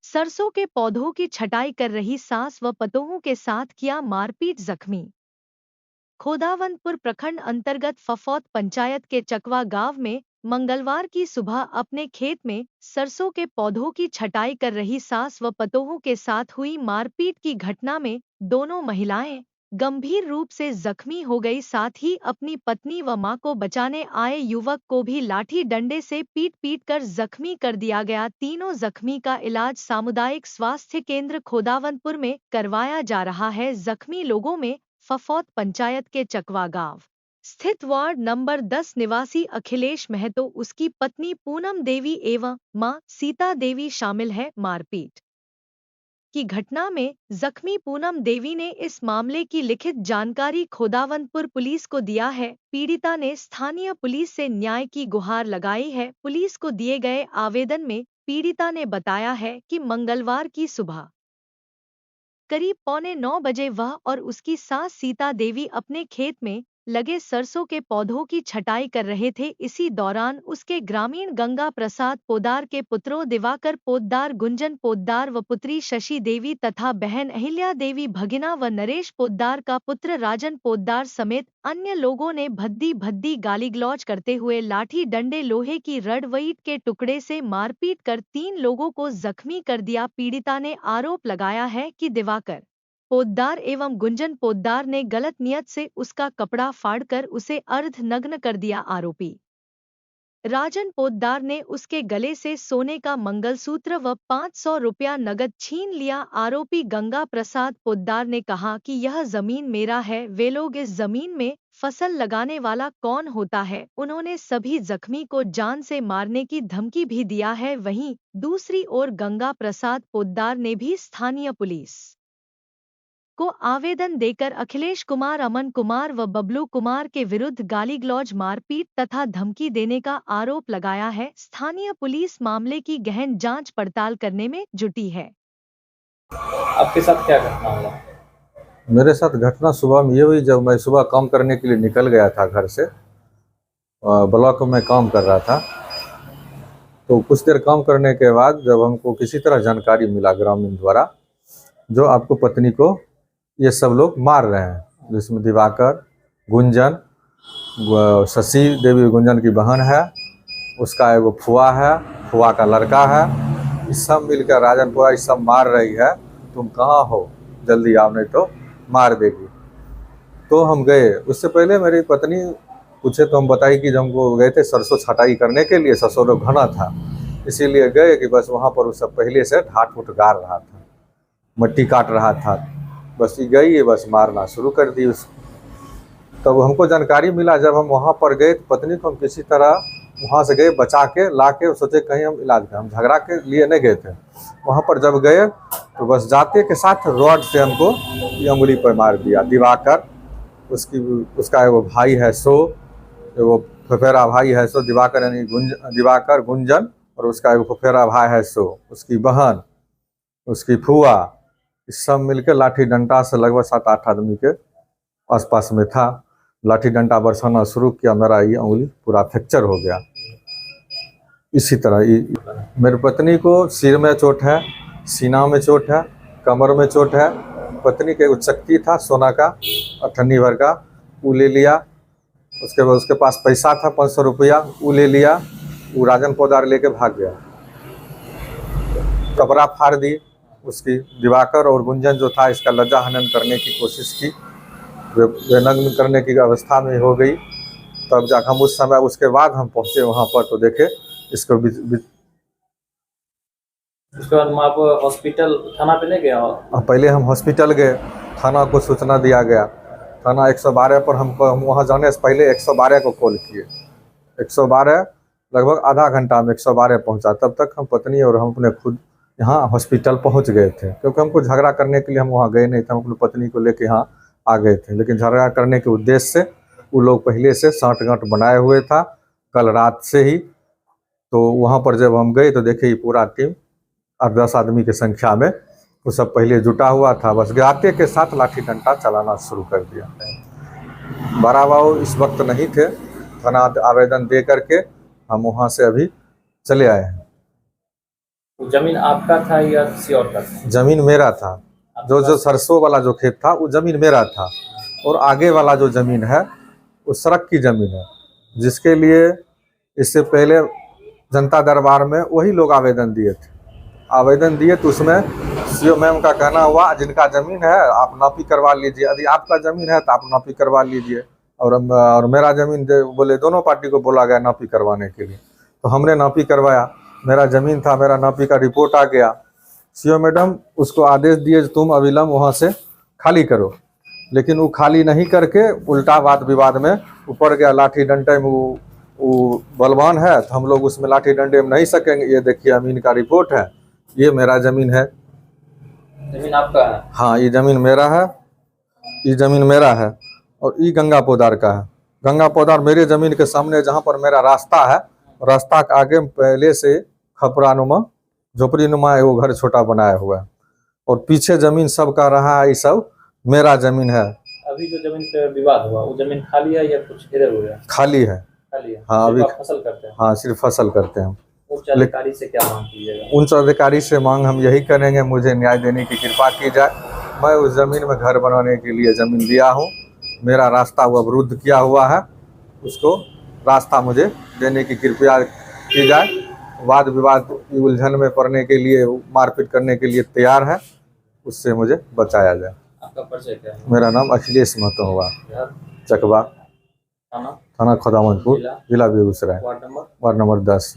सरसों के पौधों की छटाई कर रही सास व पतोहू के साथ किया मारपीट, जख्मी। खोदावंतपुर प्रखंड अंतर्गत फफौत पंचायत के चकवा गांव में मंगलवार की सुबह अपने खेत में सरसों के पौधों की छटाई कर रही सास व पतोहू के साथ हुई मारपीट की घटना में दोनों महिलाएं गंभीर रूप से जख्मी हो गई। साथ ही अपनी पत्नी व मां को बचाने आए युवक को भी लाठी डंडे से पीट कर जख्मी कर दिया गया। तीनों जख्मी का इलाज सामुदायिक स्वास्थ्य केंद्र खोदावंतपुर में करवाया जा रहा है। जख्मी लोगों में फफौत पंचायत के चकवा गांव स्थित वार्ड नंबर 10 निवासी अखिलेश महतो, उसकी पत्नी पूनम देवी एवं मां सीता देवी शामिल है। मारपीट की घटना में जख्मी पूनम देवी ने इस मामले की लिखित जानकारी खोदावंतपुर पुलिस को दिया है। पीड़िता ने स्थानीय पुलिस से न्याय की गुहार लगाई है। पुलिस को दिए गए आवेदन में पीड़िता ने बताया है कि मंगलवार की सुबह करीब 8:45 बजे वह और उसकी सास सीता देवी अपने खेत में लगे सरसों के पौधों की छटाई कर रहे थे। इसी दौरान उसके ग्रामीण गंगा प्रसाद पोद्दार के पुत्रों दिवाकर पोद्दार, गुंजन पोद्दार व पुत्री शशि देवी तथा बहन अहिल्या देवी, भगिना व नरेश पोद्दार का पुत्र राजन पोद्दार समेत अन्य लोगों ने भद्दी गाली-गलौज करते हुए लाठी डंडे, लोहे की रड व ईंट के टुकड़े से मारपीट कर 3 लोगों को जख्मी कर दिया। पीड़िता ने आरोप लगाया है कि दिवाकर पोद्दार एवं गुंजन पोद्दार ने गलत नियत से उसका कपड़ा फाड़कर उसे अर्धनग्न कर दिया। आरोपी राजन पोद्दार ने उसके गले से सोने का मंगलसूत्र व 500 रुपया नगद छीन लिया। आरोपी गंगा प्रसाद पोद्दार ने कहा कि यह जमीन मेरा है, वे लोग इस जमीन में फसल लगाने वाला कौन होता है। उन्होंने सभी जख्मी को जान से मारने की धमकी भी दिया है। वहीं दूसरी ओर गंगा प्रसाद पोद्दार ने भी स्थानीय पुलिस को आवेदन देकर अखिलेश कुमार, अमन कुमार व बबलू कुमार के विरुद्ध गाली-गलौज, मारपीट तथा धमकी देने का आरोप लगाया है। स्थानीय पुलिस मामले की गहन जांच पड़ताल करने में जुटी है। आपके साथ क्या घटना हुआ? मेरे साथ घटना सुबह में ये हुई, जब मैं सुबह काम करने के लिए निकल गया था घर से, ब्लॉक में काम कर रहा था, तो कुछ देर काम करने के बाद जब हमको किसी तरह जानकारी मिला ग्रामीण द्वारा, जो आपको पत्नी को ये सब लोग मार रहे हैं, जिसमें दिवाकर, गुंजन, शशि देवी गुंजन की बहन है, उसका एगो फुआ है, फुआ का लड़का है, इस सब मिलकर राजन पुरा इस सब मार रही है। तुम कहाँ हो, जल्दी आओ नहीं तो मार देगी। तो हम गए। उससे पहले मेरी पत्नी पूछे तो हम बताई कि जब हमको गए थे सरसों छटाई करने के लिए, सरसों लोग घना था, इसीलिए गए कि बस वहाँ पर उस सब पहले से ढाट फूट गाड़ रहा था, मट्टी काट रहा था, बस ये गई, बस मारना शुरू कर दी उसको। तब हमको जानकारी मिला, जब हम वहाँ पर गए तो पत्नी को हम किसी तरह वहाँ से गए बचा के ला के, सोचे कहीं हम इलाज करें, हम झगड़ा के लिए नहीं गए थे। वहाँ पर जब गए तो बस जाते के साथ रॉड से हमको ये उंगली पर मार दिया। दिवाकर, उसका एगो भाई है सो, एगो फफेरा भाई है सो, दिवाकर यानी दिवाकर, गुंजन, और उसका एगो फफेरा भाई है सो, उसकी बहन, उसकी फुआ, इस सब मिलकर लाठी डंडा से लगभग 7-8 आदमी के आसपास में था, लाठी डंडा बरसाना शुरू किया। मेरा ये उंगली पूरा फ्रैक्चर हो गया। इसी तरह मेरी पत्नी को सिर में चोट है, सीना में चोट है, कमर में चोट है। पत्नी के एगो चक्की था सोना का 98 भर का, वो ले लिया। उसके बाद उसके पास पैसा था 500 रुपया, वो ले लिया। वो राजन पोद्दार लेके भाग गया। कपड़ा फाड़ दी उसकी। दिवाकर और गुंजन जो था, इसका लज्जा हनन करने की कोशिश की, वे नग्न करने की अवस्था में हो गई। तब जाकर हम उस समय, उसके बाद हम पहुंचे वहां पर तो देखे इसको उसके बाद आप हॉस्पिटल, थाना पे नहीं गया? पहले हम हॉस्पिटल गए, थाना को सूचना दिया गया। थाना 112 पर हम वहाँ जाने से पहले 112 को कॉल किए। 112 लगभग आधा घंटा में 112 पहुँचा। तब तक हम पत्नी और हम अपने खुद यहाँ हॉस्पिटल पहुँच गए थे, क्योंकि हमको झगड़ा करने के लिए हम वहाँ गए नहीं थे, हम अपनी पत्नी को लेके यहाँ आ गए थे। लेकिन झगड़ा करने के उद्देश्य से वो लोग पहले से साँठ-गाँठ बनाए हुए था कल रात से ही। तो वहाँ पर जब हम गए तो देखे ये पूरा टीम 8-10 आदमी की संख्या में वो सब पहले जुटा हुआ था। बस गिराते के साथ लाठी डंडा चलाना शुरू कर दिया। बड़ा बाबू इस वक्त नहीं थे, थाना आवेदन दे करके हम वहाँ से अभी चले आए हैं। जमीन आपका था या किसी और का था? जमीन मेरा था। जो सरसों वाला जो खेत था वो जमीन मेरा था, और आगे वाला जो जमीन है वो सड़क की जमीन है, जिसके लिए इससे पहले जनता दरबार में वही लोग आवेदन दिए थे। आवेदन दिए तो उसमें सीओ मैम का कहना हुआ जिनका ज़मीन है आप नापी करवा लीजिए, यदि आपका ज़मीन है तो आप नापी करवा लीजिए। और मेरा ज़मीन बोले, दोनों पार्टी को बोला गया नापी करवाने के लिए। तो हमने नापी करवाया, मेरा ज़मीन था, मेरा नापी का रिपोर्ट आ गया। सीओ मैडम उसको आदेश दिए तुम अविलंब वहाँ से खाली करो, लेकिन वो खाली नहीं करके उल्टा वाद विवाद में ऊपर गया। लाठी डंडे में वो बलवान है, तो हम लोग उसमें लाठी डंडे में नहीं सकेंगे। ये देखिए अमीन का रिपोर्ट है, ये मेरा ज़मीन है। जमीन आपका है? हाँ, ये ज़मीन मेरा है, ये ज़मीन मेरा है, और ये गंगा पोदार का है। गंगा पोदार मेरे ज़मीन के सामने जहाँ पर मेरा रास्ता है, रास्ता के आगे पहले से खपरानुमा झोपड़ी नुमा वो घर छोटा बनाया हुआ है, और पीछे ज़मीन सब का रहा है, ये सब मेरा ज़मीन है। अभी जो जमीन पे विवाद हुआ वो जमीन खाली है या कुछ घेरे हुए है? खाली है। खाली है। हाँ, अभी फसल करते हैं? हाँ, सिर्फ फसल करते हैं। उच्च अधिकारी से क्या मांग कीजिएगा? उच्च अधिकारी से मांग हम यही करेंगे, मुझे न्याय देने की कृपा की जाए। मैं उस ज़मीन में घर बनाने के लिए ज़मीन लिया हूँ, मेरा रास्ता वो अवरुद्ध किया हुआ है, उसको रास्ता मुझे देने की कृपया की जाए। वाद विवाद की उलझन में पड़ने के लिए, मारपीट करने के लिए तैयार है, उससे मुझे बचाया जाए। आपका परिचय क्या है? मेरा नाम अखिलेश महतो हुआ, चकवा, थाना खोदावंतपुर, जिला बेगूसराय, वार्ड नंबर 10।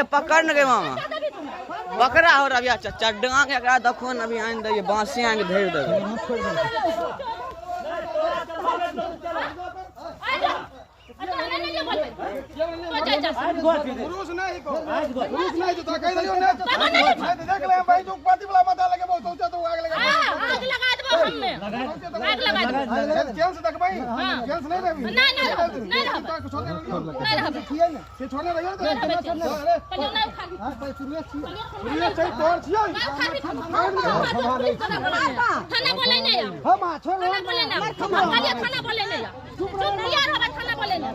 पकड़ गए मामा पकड़ा हो रहा चचा डांग एकरा देखो न अभी आन दे बांसी आन घेर दे। पुरुष नहीं को पुरुष नहीं जो कह रही हो ने देख ले भाई जो पार्टी वाला मत लगे बहुत सोचा तो आग लगा देबो हमने आग लगा देबो केन से देख भाई केन से नहीं रहबी नहीं रहब छोड़ने नहीं रहब से छोड़ने रहियो तो कलियो नहीं खाली हां भाई सुनिए चाहिए तोर छियो खाना बोले नहीं हम छोड़ खाना बोले नहीं खाना बोले नहीं चुप यार हम खाना बोले नहीं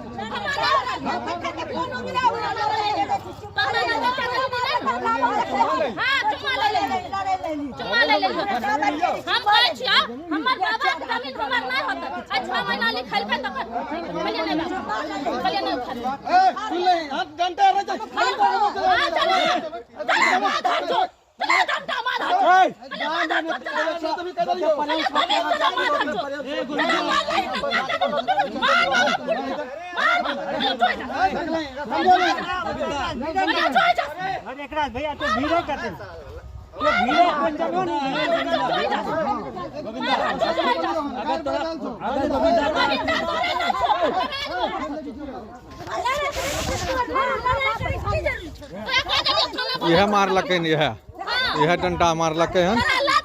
भैया तो भीड़े करते भीड़े अपन जगह यह मारलकै यह डंडा मारलकै हन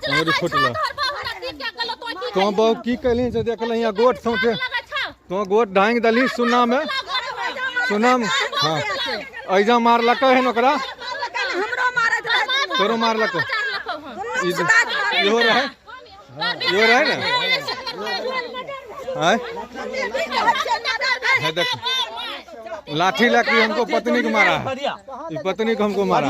हमर फुटल तो बहु की कहली से देखल यहाँ गोट सौंसे तो गोट ढांग दली सुना में हाँ ऐजा मारलकै हन ओकरा तोरो मारलको इहो रहे ना है देख लाठी लाठी हमको पत्नी को मारा है, इस पत्नी को हमको मारा।